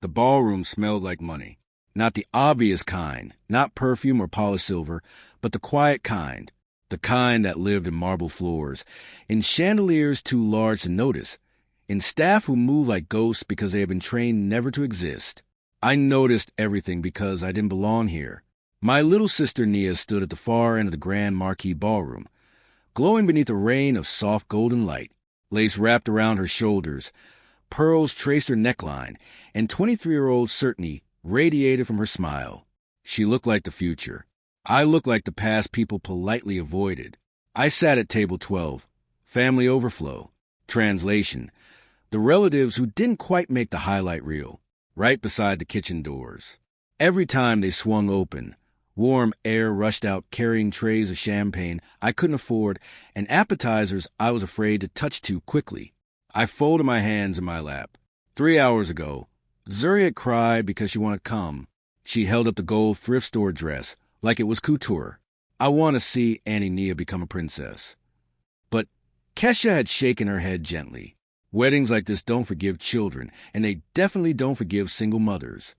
The ballroom smelled like money. Not the obvious kind, not perfume or polished silver, but the quiet kind. The kind that lived in marble floors, in chandeliers too large to notice, in staff who moved like ghosts because they had been trained never to exist. I noticed everything because I didn't belong here. My little sister Nia stood at the far end of the grand marquee ballroom, glowing beneath a rain of soft golden light. Lace wrapped around her shoulders, pearls traced her neckline, and 23-year-old certainty radiated from her smile. She looked like the future. I looked like the past people politely avoided. I sat at table 12. Family overflow. Translation. The relatives who didn't quite make the highlight reel, right beside the kitchen doors. Every time they swung open, warm air rushed out carrying trays of champagne I couldn't afford and appetizers I was afraid to touch too quickly. I folded my hands in my lap. 3 hours ago, Zuri had cried because she wanted to come. She held up the gold thrift store dress like it was couture. I want to see Annie Nia become a princess. But Kesha had shaken her head gently. Weddings like this don't forgive children, and they definitely don't forgive single mothers.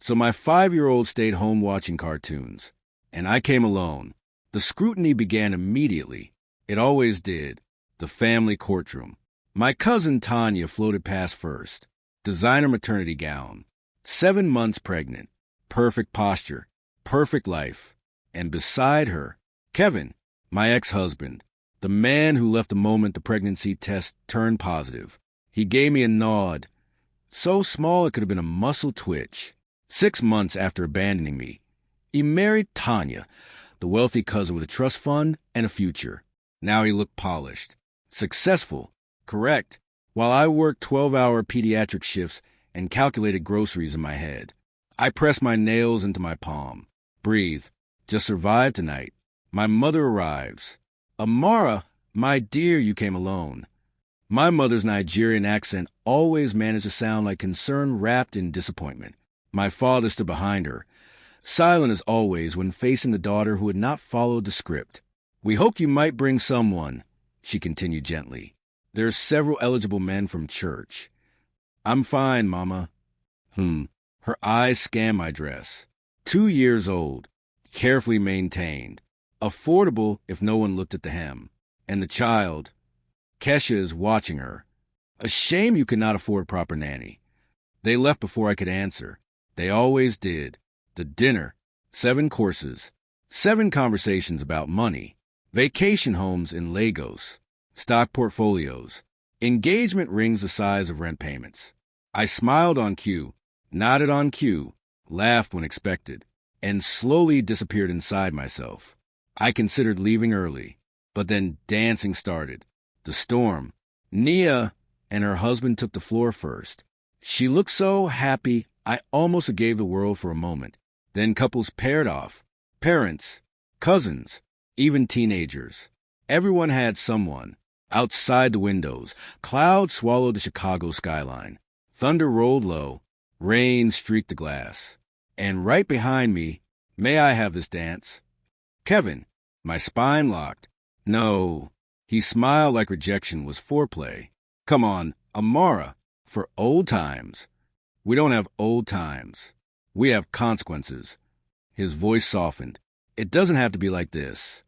So my 5-year-old stayed home watching cartoons, and I came alone. The scrutiny began immediately. It always did. The family courtroom. My cousin Tanya floated past first. Designer maternity gown. 7 months pregnant. Perfect posture. Perfect life. And beside her, Kevin, my ex-husband, the man who left the moment the pregnancy test turned positive. He gave me a nod, so small it could have been a muscle twitch. 6 months after abandoning me, he married Tanya, the wealthy cousin with a trust fund and a future. Now he looked polished, successful, correct, while I worked 12-hour pediatric shifts and calculated groceries in my head. I pressed my nails into my palm. Breathe. Just survive tonight. My mother arrives. Amara, my dear, you came alone. My mother's Nigerian accent always managed to sound like concern wrapped in disappointment. My father stood behind her, silent as always when facing the daughter who had not followed the script. We hoped you might bring someone, she continued gently. There's several eligible men from church. I'm fine, Mama. Her eyes scanned my dress. 2 years old, carefully maintained, affordable if no one looked at the hem. And the child, Kesha is watching her. A shame you could not afford a proper nanny. They left before I could answer. They always did. The dinner, 7 courses, 7 conversations about money, vacation homes in Lagos, stock portfolios, engagement rings the size of rent payments. I smiled on cue, nodded on cue, laughed when expected, and slowly disappeared inside myself. I considered leaving early, but then dancing started. The storm. Nia and her husband took the floor first. She looked so happy I almost forgave the world for a moment. Then couples paired off. Parents, cousins, even teenagers. Everyone had someone. Outside the windows, clouds swallowed the Chicago skyline. Thunder rolled low. Rain streaked the glass. And right behind me, may I have this dance? Kevin, my spine locked. No. He smiled like rejection was foreplay. Come on, Amara, for old times. We don't have old times. We have consequences. His voice softened. It doesn't have to be like this.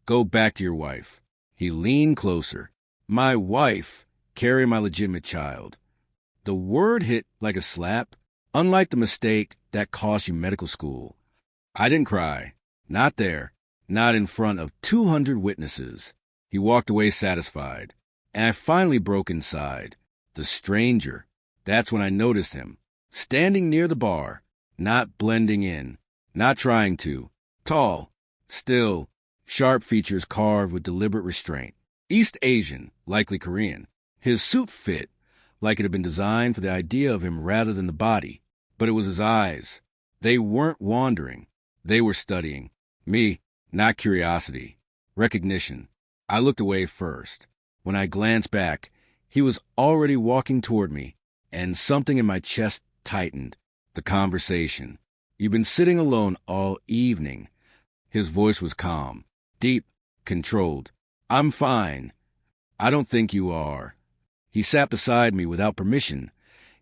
Go back to your wife. He leaned closer. My wife, carry my legitimate child. The word hit like a slap, unlike the mistake that cost you medical school. I didn't cry. Not there. Not in front of 200 witnesses. He walked away satisfied. And I finally broke inside. The stranger. That's when I noticed him. Standing near the bar. Not blending in. Not trying to. Tall. Still. Sharp features carved with deliberate restraint. East Asian, likely Korean. His suit fit, like it had been designed for the idea of him rather than the body. But it was his eyes. They weren't wandering. They were studying. Me, not curiosity. Recognition. I looked away first. When I glanced back, he was already walking toward me, and something in my chest tightened. The conversation. You've been sitting alone all evening. His voice was calm, deep, controlled. I'm fine. I don't think you are. He sat beside me without permission,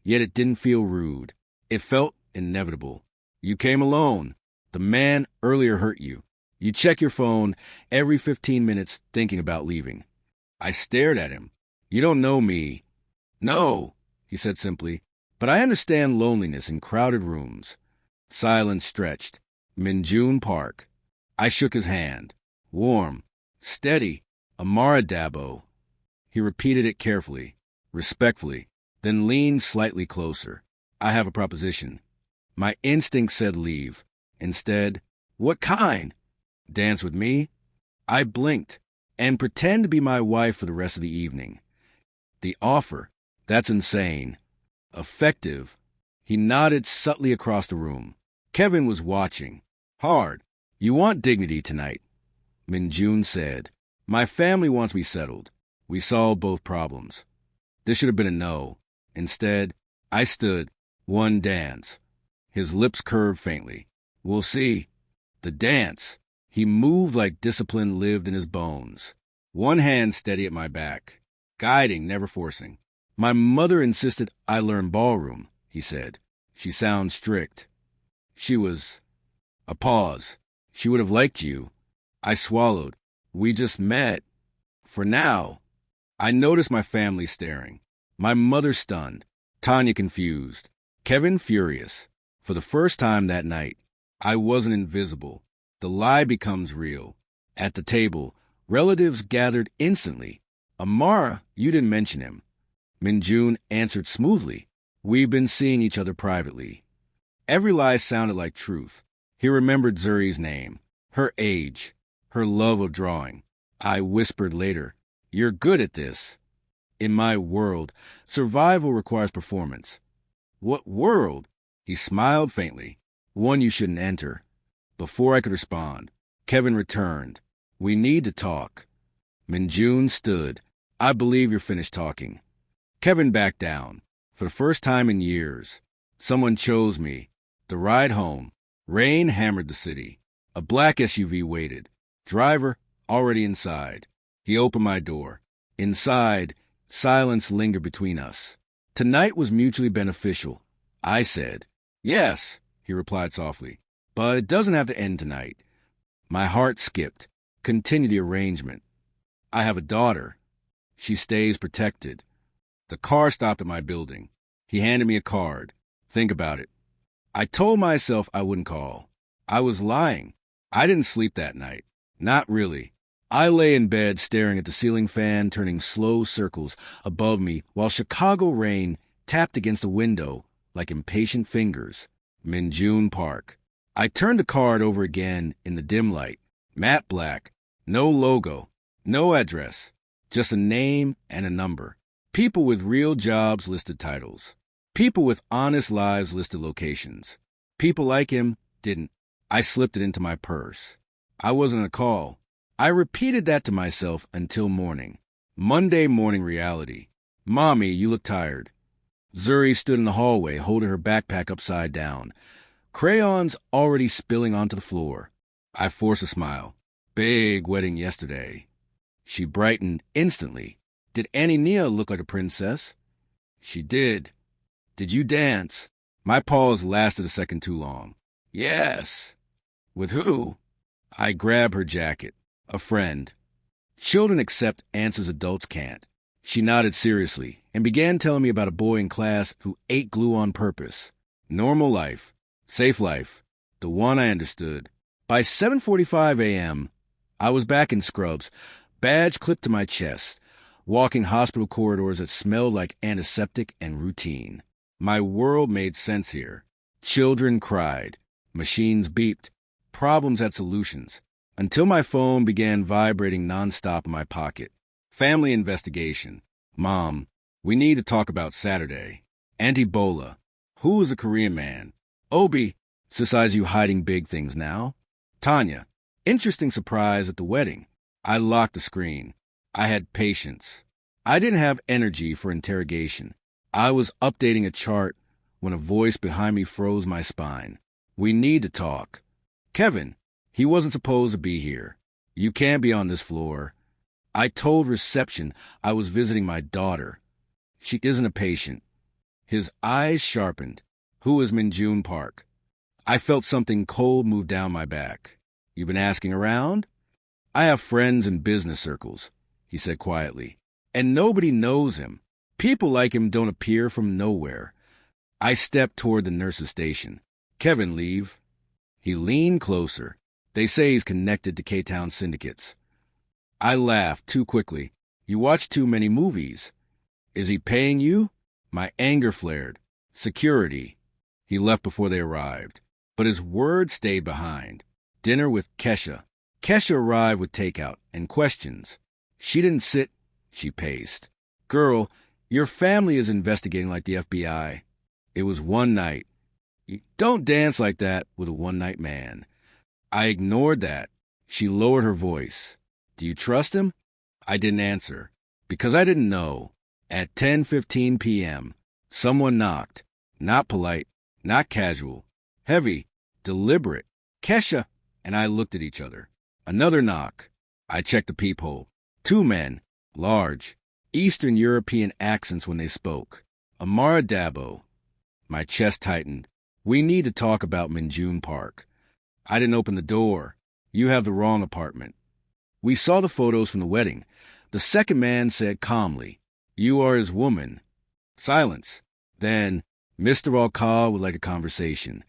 yet it didn't feel rude. It felt inevitable. You came alone. The man earlier hurt you. You check your phone every 15 minutes thinking about leaving. I stared at him. You don't know me. No, he said simply, but I understand loneliness in crowded rooms. Silence stretched. Minjun Park. I shook his hand. Warm. Steady. Amara Dabo. He repeated it carefully, respectfully, then leaned slightly closer. I have a proposition. My instinct said leave. Instead, what kind? Dance with me? I blinked. And pretend to be my wife for the rest of the evening. The offer. That's insane. Effective. He nodded subtly across the room. Kevin was watching. Hard. You want dignity tonight. Minjun said. My family wants me settled. We solved both problems. This should have been a no. Instead, I stood. One dance. His lips curved faintly. We'll see. The dance. He moved like discipline lived in his bones. One hand steady at my back. Guiding, never forcing. My mother insisted I learn ballroom, he said. She sounds strict. She was... A pause. She would have liked you. I swallowed. We just met. For now. I noticed my family staring. My mother stunned. Tanya confused. Kevin furious. For the first time that night, I wasn't invisible. The lie becomes real. At the table, relatives gathered instantly. Amara, you didn't mention him. Minjun answered smoothly. We've been seeing each other privately. Every lie sounded like truth. He remembered Zuri's name, her age, her love of drawing. I whispered later, you're good at this. In my world, survival requires performance. What world? He smiled faintly. One you shouldn't enter. Before I could respond, Kevin returned. We need to talk. Minjun stood. I believe you're finished talking. Kevin backed down. For the first time in years, someone chose me. The ride home. Rain hammered the city. A black SUV waited. Driver already inside. He opened my door. Inside, silence lingered between us. Tonight was mutually beneficial. I said, yes, he replied softly. But it doesn't have to end tonight. My heart skipped. Continue the arrangement. I have a daughter. She stays protected. The car stopped at my building. He handed me a card. Think about it. I told myself I wouldn't call. I was lying. I didn't sleep that night. Not really. I lay in bed staring at the ceiling fan turning slow circles above me while Chicago rain tapped against the window like impatient fingers. Minjun Park. I turned the card over again in the dim light. Matte black. No logo. No address. Just a name and a number. People with real jobs listed titles. People with honest lives listed locations. People like him didn't. I slipped it into my purse. I wasn't a call. I repeated that to myself until morning. Monday morning reality. Mommy, you look tired. Zuri stood in the hallway holding her backpack upside down. Crayons already spilling onto the floor. I forced a smile. Big wedding yesterday. She brightened instantly. Did Annie Nia look like a princess? She did. Did you dance? My pause lasted a second too long. Yes. With who? I grabbed her jacket. A friend. Children accept answers adults can't. She nodded seriously and began telling me about a boy in class who ate glue on purpose. Normal life. Safe life. The one I understood. By 7:45 a.m., I was back in scrubs, badge clipped to my chest, walking hospital corridors that smelled like antiseptic and routine. My world made sense here. Children cried. Machines beeped. Problems had solutions. Until my phone began vibrating nonstop in my pocket. Family investigation. Mom, we need to talk about Saturday. Auntie Bola. Who is a Korean man? Obi, sis eyes you hiding big things now. Tanya. Interesting surprise at the wedding. I locked the screen. I had patience. I didn't have energy for interrogation. I was updating a chart when a voice behind me froze my spine. We need to talk. Kevin, he wasn't supposed to be here. You can't be on this floor. I told reception I was visiting my daughter. She isn't a patient. His eyes sharpened. Who is Minjun Park? I felt something cold move down my back. You've been asking around? I have friends in business circles, he said quietly, and nobody knows him. People like him don't appear from nowhere. I stepped toward the nurse's station. Kevin, leave. He leaned closer. They say he's connected to K-Town syndicates. I laughed too quickly. You watch too many movies. Is he paying you? My anger flared. Security. He left before they arrived. But his word stayed behind. Dinner with Kesha. Kesha arrived with takeout and questions. She didn't sit. She paced. Girl, your family is investigating like the FBI. It was one night. You don't dance like that with a one-night man. I ignored that. She lowered her voice. Do you trust him? I didn't answer, because I didn't know. At 10:15 p.m., someone knocked. Not polite, not casual. Heavy, deliberate. Kesha and I looked at each other. Another knock. I checked the peephole. Two men, large, Eastern European accents when they spoke. Amara Dabo. My chest tightened. We need to talk about Minjun Park. I didn't open the door. You have the wrong apartment. We saw the photos from the wedding. The second man said calmly, You are his woman. Silence. Then, Mr. Alcala would like a conversation.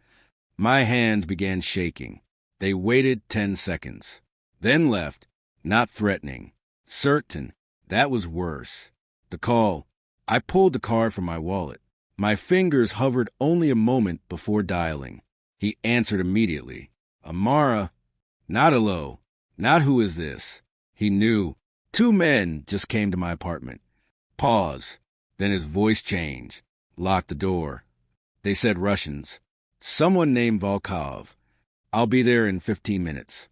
My hands began shaking. They waited 10 seconds. Then left, not threatening. Certain. That was worse. The call. I pulled the card from my wallet. My fingers hovered only a moment before dialing. He answered immediately. Amara. Not hello. Not who is this. He knew. Two men just came to my apartment. Pause. Then his voice changed. Locked the door. They said Russians. Someone named Volkov. I'll be there in 15 minutes.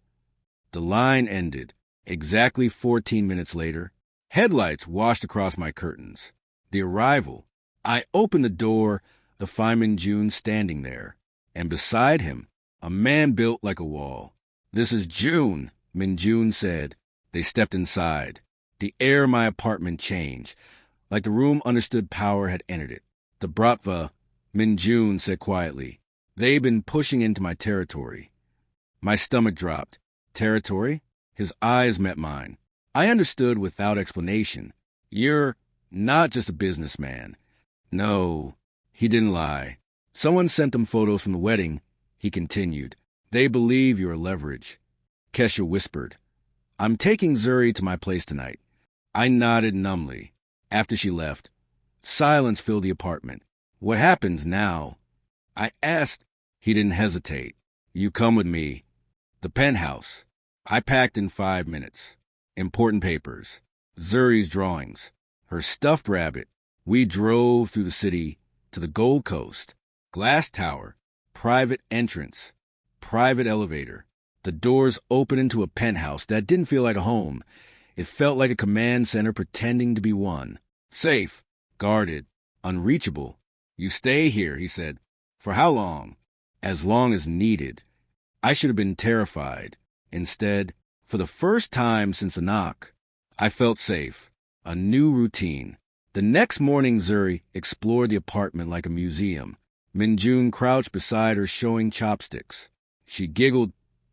The line ended. Exactly 14 minutes later, headlights washed across my curtains. The arrival. I opened the door to find Minjun standing there, and beside him, a man built like a wall. This is June, Minjun said. They stepped inside. The air in my apartment changed, like the room understood power had entered it. The Bratva, Minjun said quietly. They've been pushing into my territory. My stomach dropped. Territory? His eyes met mine. I understood without explanation. You're not just a businessman. No, he didn't lie. Someone sent them photos from the wedding, he continued. They believe you're leverage. Kesha whispered. I'm taking Zuri to my place tonight. I nodded numbly. After she left, silence filled the apartment. What happens now? I asked. He didn't hesitate. You come with me. The penthouse. I packed in 5 minutes. Important papers. Zuri's drawings. Her stuffed rabbit. We drove through the city to the Gold Coast. Glass tower. Private entrance. Private elevator. The doors opened into a penthouse that didn't feel like a home. It felt like a command center pretending to be one. Safe. Guarded. Unreachable. You stay here, he said. For how long? As long as needed. I should have been terrified. Instead, for the first time since the knock, I felt safe. A new routine. The next morning, Zuri explored the apartment like a museum. Minjun crouched beside her showing chopsticks. She giggled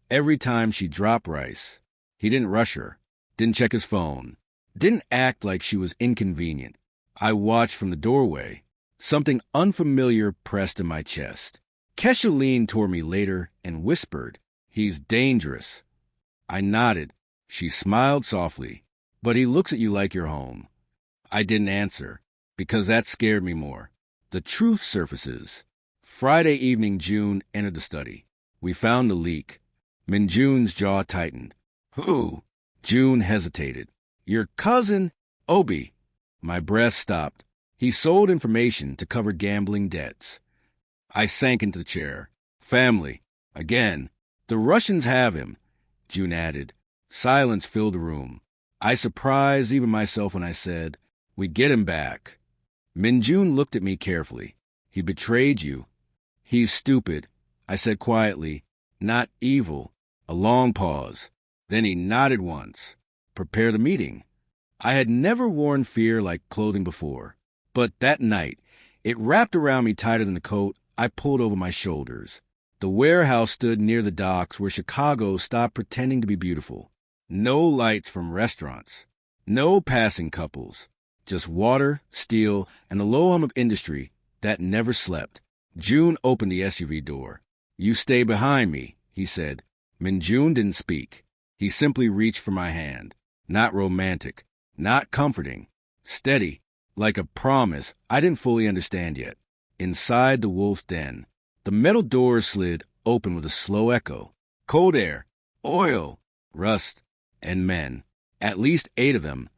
every time she dropped rice. He didn't rush her. Didn't check his phone. Didn't act like she was inconvenient. I watched from the doorway. Something unfamiliar pressed in my chest. Kesha leaned toward me later and whispered, He's dangerous. I nodded. She smiled softly. But he looks at you like you're home. I didn't answer, because that scared me more. The truth surfaces. Friday evening, June entered the study. We found the leak. Minjun's jaw tightened. Who? June hesitated. Your cousin, Obi. My breath stopped. He sold information to cover gambling debts. I sank into the chair. Family. Again. The Russians have him, June added. Silence filled the room. I surprised even myself when I said, We get him back. Minjun looked at me carefully. He betrayed you. He's stupid, I said quietly. Not evil. A long pause. Then he nodded once. Prepare the meeting. I had never worn fear like clothing before. But that night, it wrapped around me tighter than the coat I pulled over my shoulders. The warehouse stood near the docks where Chicago stopped pretending to be beautiful. No lights from restaurants. No passing couples. Just water, steel, and the low hum of industry that never slept. June opened the SUV door. "You stay behind me," he said. Min-jun didn't speak. He simply reached for my hand. Not romantic. Not comforting. Steady. Like a promise I didn't fully understand yet. Inside the wolf's den, the metal doors slid open with a slow echo. Cold air, oil, rust, and men. At least 8 of them.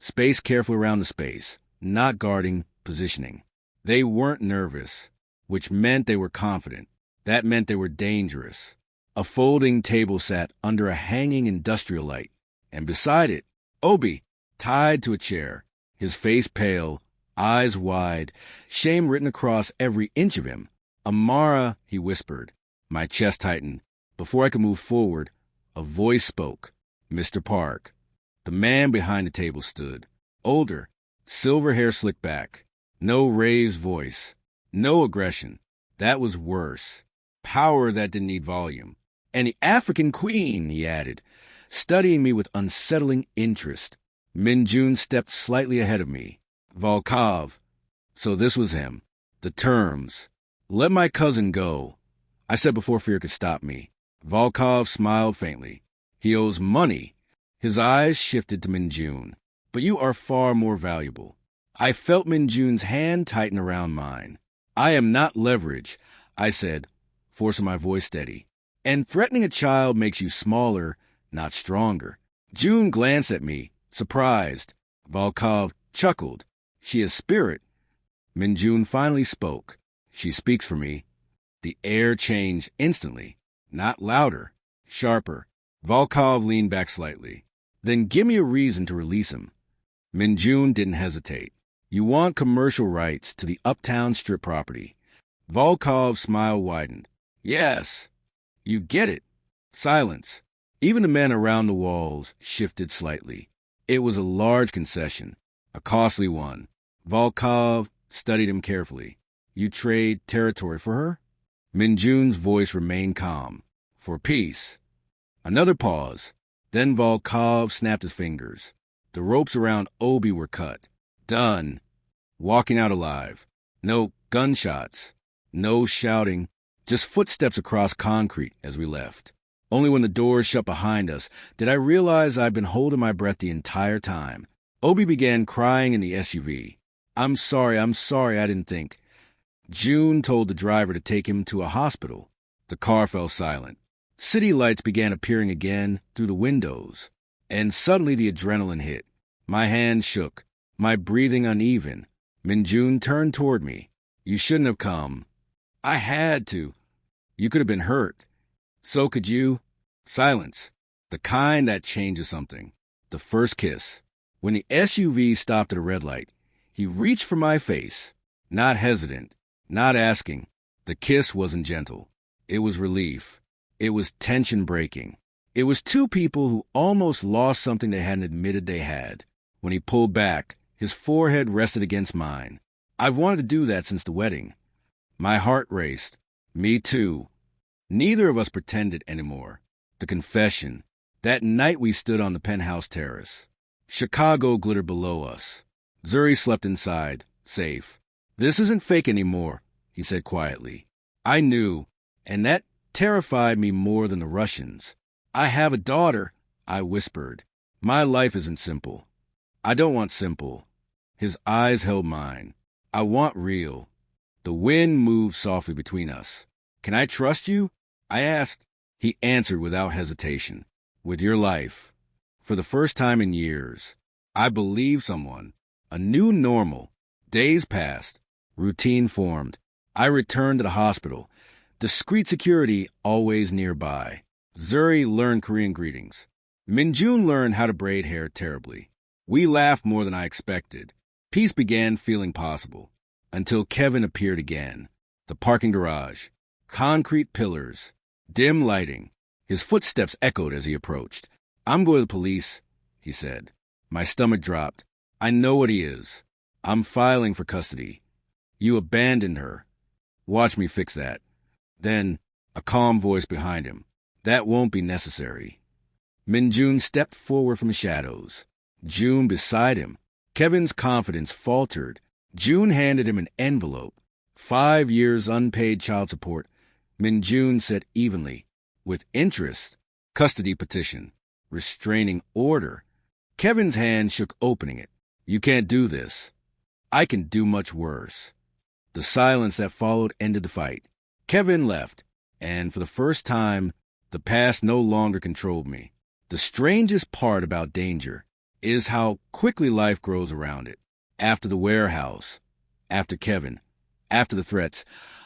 Spaced carefully around the space, not guarding, positioning. They weren't nervous, which meant they were confident. That meant they were dangerous. A folding table sat under a hanging industrial light, and beside it, Obi, tied to a chair, his face pale, eyes wide, shame written across every inch of him. "Amara," he whispered. My chest tightened. Before I could move forward, a voice spoke. "Mr. Park." The man behind the table stood. Older, silver hair slicked back. No raised voice. No aggression. That was worse. Power that didn't need volume. "And the African queen," he added, studying me with unsettling interest. Min-jun stepped slightly ahead of me. "Volkov." So this was him. The terms. "Let my cousin go," I said before fear could stop me. Volkov smiled faintly. "He owes money." His eyes shifted to Min-jun. "But you are far more valuable." I felt Min-jun's hand tighten around mine. "I am not leverage," I said, forcing my voice steady. "And threatening a child makes you smaller, not stronger." June glanced at me, surprised. Volkov chuckled. "She is spirit." Min-jun finally spoke. "She speaks for me." The air changed instantly. Not louder, sharper. Volkov leaned back slightly. "Then give me a reason to release him." Min-jun didn't hesitate. "You want commercial rights to the uptown strip property." Volkov's smile widened. "Yes." "You get it." Silence. Even the men around the walls shifted slightly. It was a large concession, a costly one. Volkov studied him carefully. "You trade territory for her?" Min-jun's voice remained calm. "For peace." Another pause. Then Volkov snapped his fingers. The ropes around Obi were cut. Done. Walking out alive. No gunshots. No shouting. Just footsteps across concrete as we left. Only when the doors shut behind us did I realize I'd been holding my breath the entire time. Obi began crying in the SUV. I'm sorry, I didn't think." June told the driver to take him to a hospital. The car fell silent. City lights began appearing again through the windows. And suddenly the adrenaline hit. My hands shook, my breathing uneven. Min-jun turned toward me. "You shouldn't have come." "I had to." "You could have been hurt." "So could you." Silence. The kind that changes something. The first kiss. When the SUV stopped at a red light, he reached for my face. Not hesitant. Not asking. The kiss wasn't gentle. It was relief. It was tension breaking. It was two people who almost lost something they hadn't admitted they had. When he pulled back, his forehead rested against mine. I've wanted to do that since the wedding. My heart raced. Me too. Neither of us pretended anymore. The confession. That night we stood on the penthouse terrace. Chicago glittered below us. Zuri slept inside, safe. "This isn't fake anymore," he said quietly. I knew, and that terrified me more than the Russians. "I have a daughter," I whispered. "My life isn't simple." "I don't want simple." His eyes held mine. "I want real." The wind moved softly between us. "Can I trust you?" I asked. He answered without hesitation. "With your life." For the first time in years, I believed someone. A new normal. Days passed. Routine formed. I returned to the hospital. Discreet security always nearby. Zuri learned Korean greetings. Min-jun learned how to braid hair terribly. We laughed more than I expected. Peace began feeling possible. Until Kevin appeared again. The parking garage. Concrete pillars. Dim lighting. His footsteps echoed as he approached. "I'm going to the police," he said. My stomach dropped. "I know what he is. I'm filing for custody." "You abandoned her." Watch me fix that. Then, a calm voice behind him. That won't be necessary. Min-jun stepped forward from the shadows. June beside him. Kevin's confidence faltered. June handed him an envelope. 5 years unpaid child support. Min-jun said evenly. With interest. Custody petition. Restraining order. Kevin's hand shook opening it. You can't do this. I can do much worse. The silence that followed ended the fight. Kevin left, and for the first time, the past no longer controlled me. The strangest part about danger is how quickly life grows around it. After the warehouse, after Kevin, after the threats,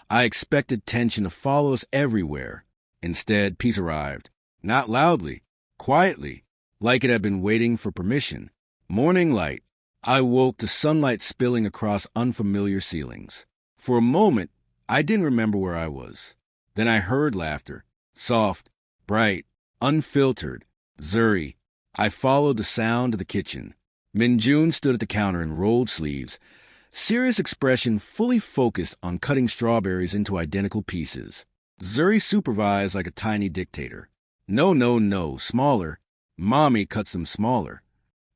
I expected tension to follow us everywhere. Instead, peace arrived. Not loudly, quietly, like it had been waiting for permission. Morning light. I woke to sunlight spilling across unfamiliar ceilings. For a moment, I didn't remember where I was. Then I heard laughter. Soft, bright, unfiltered. Zuri. I followed the sound to the kitchen. Min-jun stood at the counter in rolled sleeves, serious expression fully focused on cutting strawberries into identical pieces. Zuri supervised like a tiny dictator. No, smaller. Mommy cuts them smaller.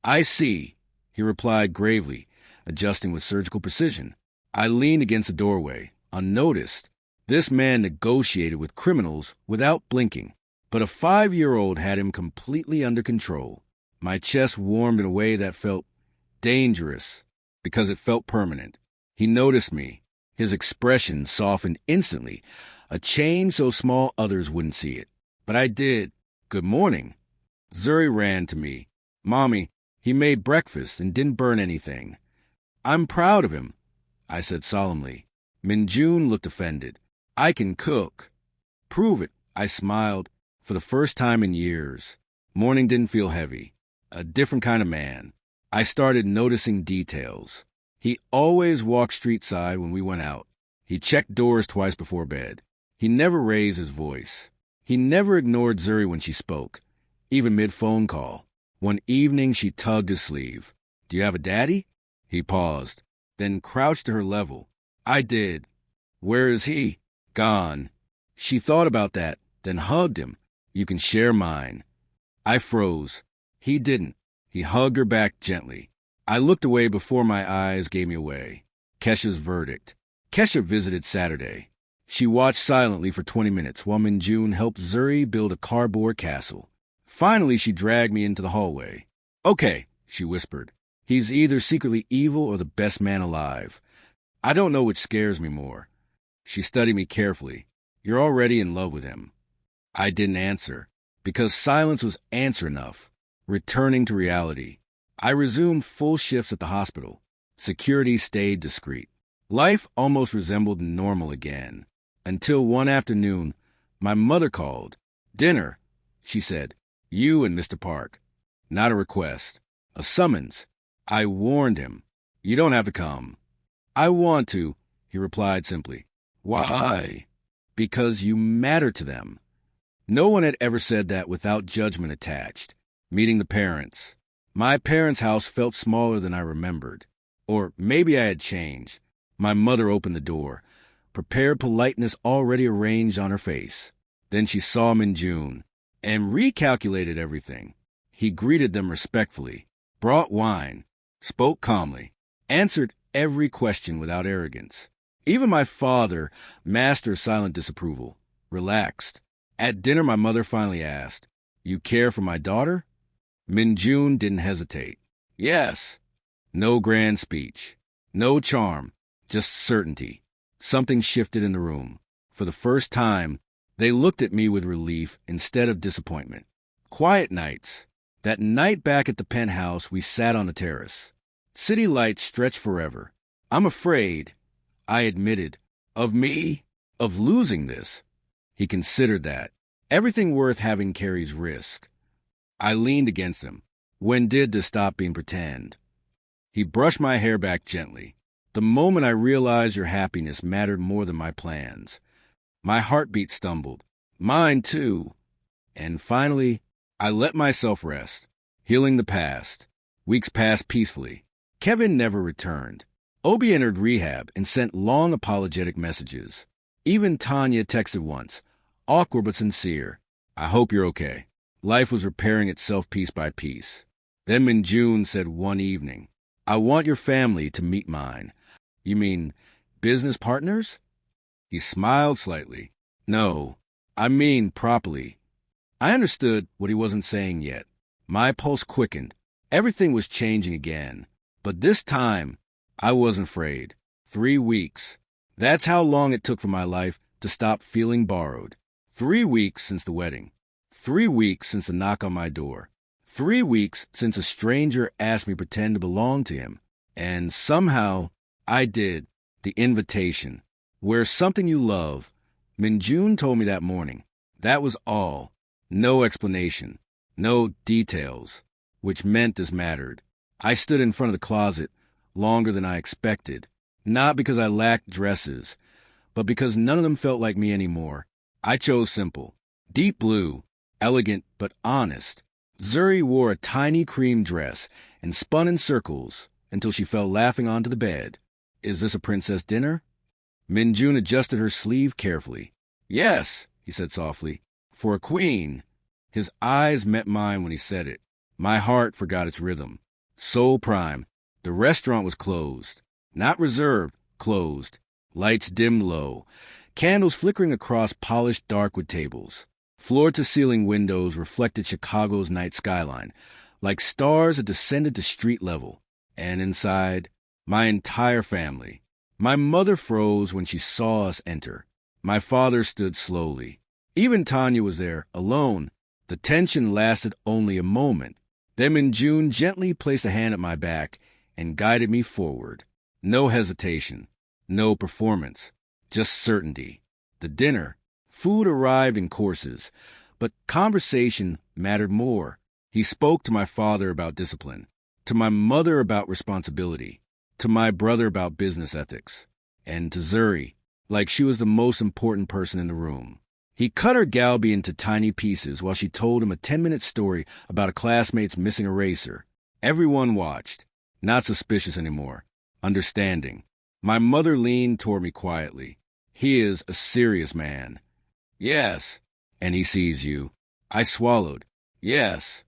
I see, he replied gravely, adjusting with surgical precision. I leaned against the doorway, unnoticed. This man negotiated with criminals without blinking, but a 5-year-old had him completely under control. My chest warmed in a way that felt dangerous because it felt permanent. He noticed me. His expression softened instantly, a change so small others wouldn't see it. But I did. Good morning. Zuri ran to me. Mommy, he made breakfast and didn't burn anything. I'm proud of him, I said solemnly. Min-jun looked offended. I can cook. Prove it, I smiled. For the first time in years. Morning didn't feel heavy. A different kind of man. I started noticing details. He always walked street side when we went out. He checked doors twice before bed. He never raised his voice. He never ignored Zuri when she spoke, even mid-phone call. One evening she tugged his sleeve. Do you have a daddy? He paused, then crouched to her level. I did. Where is he? Gone. She thought about that, then hugged him. You can share mine. I froze. He didn't. He hugged her back gently. I looked away before my eyes gave me away. Kesha's verdict. Kesha visited Saturday. She watched silently for 20 minutes while Min-jun helped Zuri build a cardboard castle. Finally, she dragged me into the hallway. Okay, she whispered. He's either secretly evil or the best man alive. I don't know which scares me more. She studied me carefully. You're already in love with him. I didn't answer, because silence was answer enough. Returning to reality. I resumed full shifts at the hospital. Security stayed discreet. Life almost resembled normal again. Until one afternoon, my mother called. Dinner, she said. You and Mr. Park. Not a request. A summons. I warned him. You don't have to come. I want to, he replied simply. Why? Because you matter to them. No one had ever said that without judgment attached. Meeting the parents. My parents' house felt smaller than I remembered. Or maybe I had changed. My mother opened the door, prepared politeness already arranged on her face. Then she saw Min-jun and recalculated everything. He greeted them respectfully, brought wine, spoke calmly, answered every question without arrogance. Even my father, master of silent disapproval, relaxed. At dinner, my mother finally asked, You care for my daughter? Min-jun didn't hesitate. Yes. No grand speech. No charm. Just certainty. Something shifted in the room. For the first time, they looked at me with relief instead of disappointment. Quiet nights. That night back at the penthouse, we sat on the terrace. City lights stretched forever. I'm afraid, I admitted, of me, of losing this. He considered that. Everything worth having carries risk. I leaned against him. When did this stop being pretend? He brushed my hair back gently. The moment I realized your happiness mattered more than my plans. My heartbeat stumbled. Mine, too. And finally, I let myself rest, healing the past. Weeks passed peacefully. Kevin never returned. Obi entered rehab and sent long apologetic messages. Even Tanya texted once, awkward but sincere. I hope you're okay. Life was repairing itself piece by piece. Then Minjun said one evening, I want your family to meet mine. You mean business partners? He smiled slightly. No, I mean properly. I understood what he wasn't saying yet. My pulse quickened. Everything was changing again. But this time, I wasn't afraid. 3 weeks. That's how long it took for my life to stop feeling borrowed. 3 weeks since the wedding. 3 weeks since the knock on my door. 3 weeks since a stranger asked me to pretend to belong to him. And somehow, I did. The invitation. Wear something you love. Minjun told me that morning. That was all. No explanation. No details. Which meant this mattered. I stood in front of the closet longer than I expected. Not because I lacked dresses, but because none of them felt like me anymore. I chose simple. Deep blue. Elegant but honest. Zuri wore a tiny cream dress and spun in circles until she fell laughing onto the bed. Is this a princess dinner? Minjun adjusted her sleeve carefully. Yes, he said softly. For a queen. His eyes met mine when he said it. My heart forgot its rhythm. Soul Prime. The restaurant was closed. Not reserved, closed. Lights dimmed low. Candles flickering across polished darkwood tables. Floor-to-ceiling windows reflected Chicago's night skyline, like stars that descended to street level. And inside, my entire family. My mother froze when she saw us enter. My father stood slowly. Even Tanya was there, alone. The tension lasted only a moment. Then Minjun gently placed a hand at my back and guided me forward. No hesitation. No performance. Just certainty. The dinner. Food arrived in courses, but conversation mattered more. He spoke to my father about discipline, to my mother about responsibility, to my brother about business ethics, and to Zuri, like she was the most important person in the room. He cut her galbi into tiny pieces while she told him a 10-minute story about a classmate's missing eraser. Everyone watched, not suspicious anymore, understanding. My mother leaned toward me quietly. He is a serious man. Yes, and he sees you. I swallowed. Yes.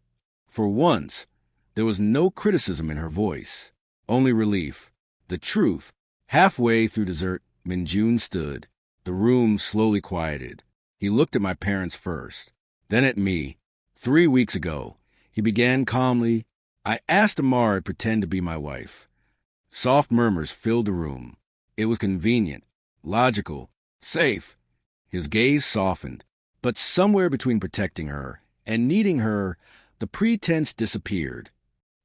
For once, there was no criticism in her voice, only relief. The truth. Halfway through dessert, Minjun stood. The room slowly quieted. He looked at my parents first, then at me. 3 weeks ago, he began calmly, I asked Amara to pretend to be my wife. Soft murmurs filled the room. It was convenient, logical, safe. His gaze softened, but somewhere between protecting her and needing her, the pretense disappeared.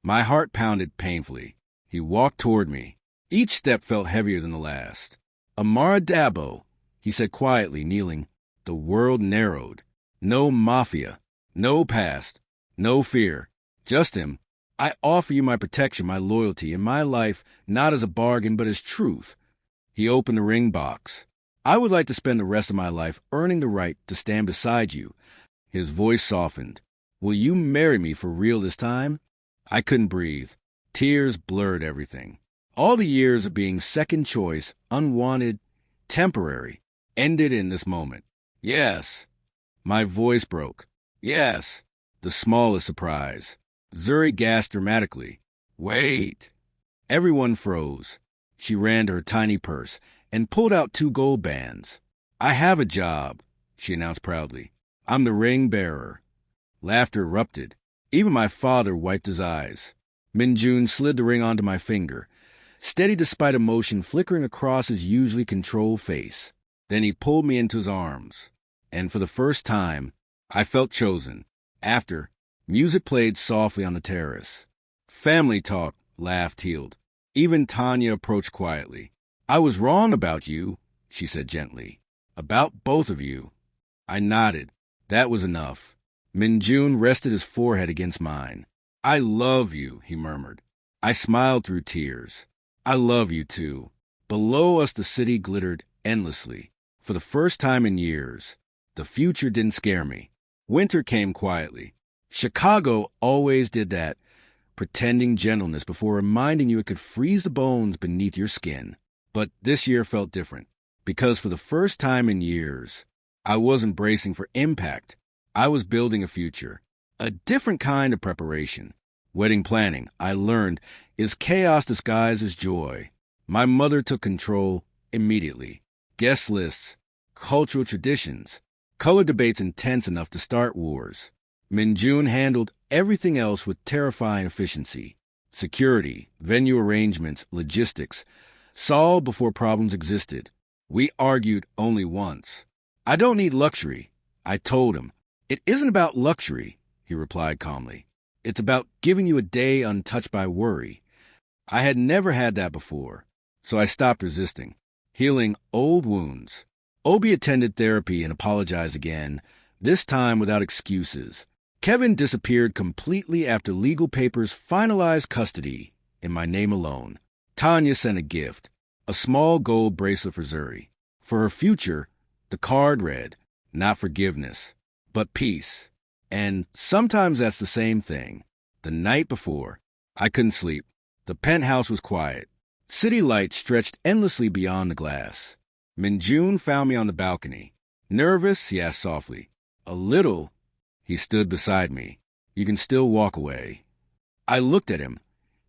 My heart pounded painfully. He walked toward me. Each step felt heavier than the last. Amara Dabo, he said quietly, kneeling. The world narrowed. No Mafia, no past, no fear. Just him. I offer you my protection, my loyalty, and my life, not as a bargain, but as truth. He opened the ring box. I would like to spend the rest of my life earning the right to stand beside you. His voice softened. Will you marry me for real this time? I couldn't breathe. Tears blurred everything. All the years of being second choice, unwanted, temporary, ended in this moment. Yes. My voice broke. Yes. The smallest surprise. Zuri gasped dramatically. Wait. Everyone froze. She ran to her tiny purse and pulled out 2 gold bands. I have a job, she announced proudly. I'm the ring bearer. Laughter erupted. Even my father wiped his eyes. Minjun slid the ring onto my finger, steady despite emotion flickering across his usually controlled face. Then he pulled me into his arms. And for the first time, I felt chosen. After, music played softly on the terrace. Family talk, laughed, healed. Even Tanya approached quietly. I was wrong about you, she said gently. About both of you. I nodded. That was enough. Minjun rested his forehead against mine. I love you, he murmured. I smiled through tears. I love you too. Below us the city glittered endlessly. For the first time in years, the future didn't scare me. Winter came quietly. Chicago always did that, pretending gentleness before reminding you it could freeze the bones beneath your skin. But this year felt different. Because for the first time in years, I wasn't bracing for impact. I was building a future, a different kind of preparation. Wedding planning, I learned, is chaos disguised as joy. My mother took control immediately. Guest lists, cultural traditions, color debates intense enough to start wars. Minjun handled everything else with terrifying efficiency. Security, venue arrangements, logistics, solved before problems existed. We argued only once. I don't need luxury, I told him. It isn't about luxury, he replied calmly. It's about giving you a day untouched by worry. I had never had that before, so I stopped resisting. Healing old wounds. Obi attended therapy and apologized again, this time without excuses. Kevin disappeared completely after legal papers finalized custody in my name alone. Tanya sent a gift, a small gold bracelet for Zuri. For her future, the card read, not forgiveness, but peace. And sometimes that's the same thing. The night before, I couldn't sleep. The penthouse was quiet. City lights stretched endlessly beyond the glass. Minjun found me on the balcony. Nervous, he asked softly. A little. He stood beside me. You can still walk away. I looked at him,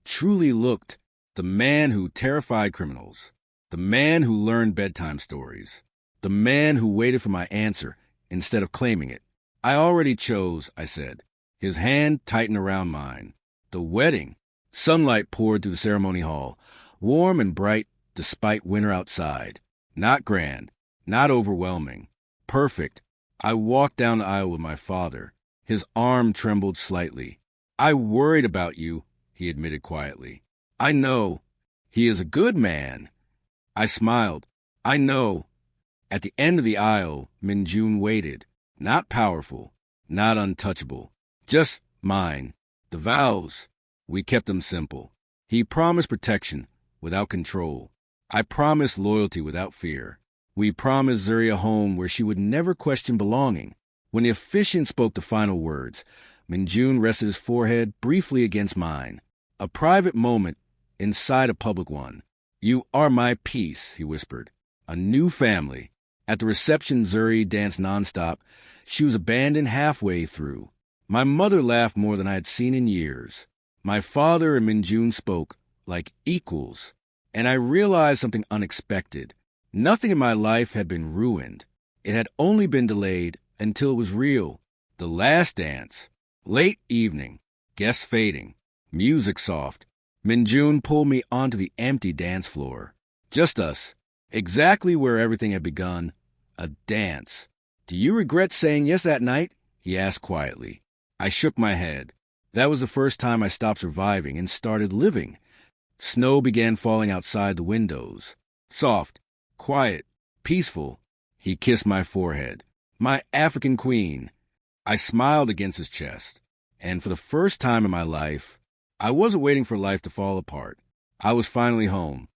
truly looked. The man who terrified criminals. The man who learned bedtime stories. The man who waited for my answer instead of claiming it. I already chose, I said. His hand tightened around mine. The wedding. Sunlight poured through the ceremony hall, warm and bright despite winter outside. Not grand, not overwhelming. Perfect. I walked down the aisle with my father. His arm trembled slightly. I worried about you, he admitted quietly. I know. He is a good man. I smiled. I know. At the end of the aisle, Minjun waited. Not powerful, not untouchable. Just mine. The vows. We kept them simple. He promised protection without control. I promised loyalty without fear. We promised Zuri a home where she would never question belonging. When the officiant spoke the final words, Minjun rested his forehead briefly against mine. A private moment inside a public one. You are my peace, he whispered. A new family. At the reception, Zuri danced nonstop. She was abandoned halfway through. My mother laughed more than I had seen in years. My father and Minjun spoke like equals, and I realized something unexpected. Nothing in my life had been ruined. It had only been delayed until it was real. The last dance. Late evening. Guests fading. Music soft. Minjun pulled me onto the empty dance floor. Just us. Exactly where everything had begun. A dance. Do you regret saying yes that night? He asked quietly. I shook my head. That was the first time I stopped surviving and started living. Snow began falling outside the windows. Soft, quiet, peaceful. He kissed my forehead. My African queen. I smiled against his chest. And for the first time in my life, I wasn't waiting for life to fall apart. I was finally home.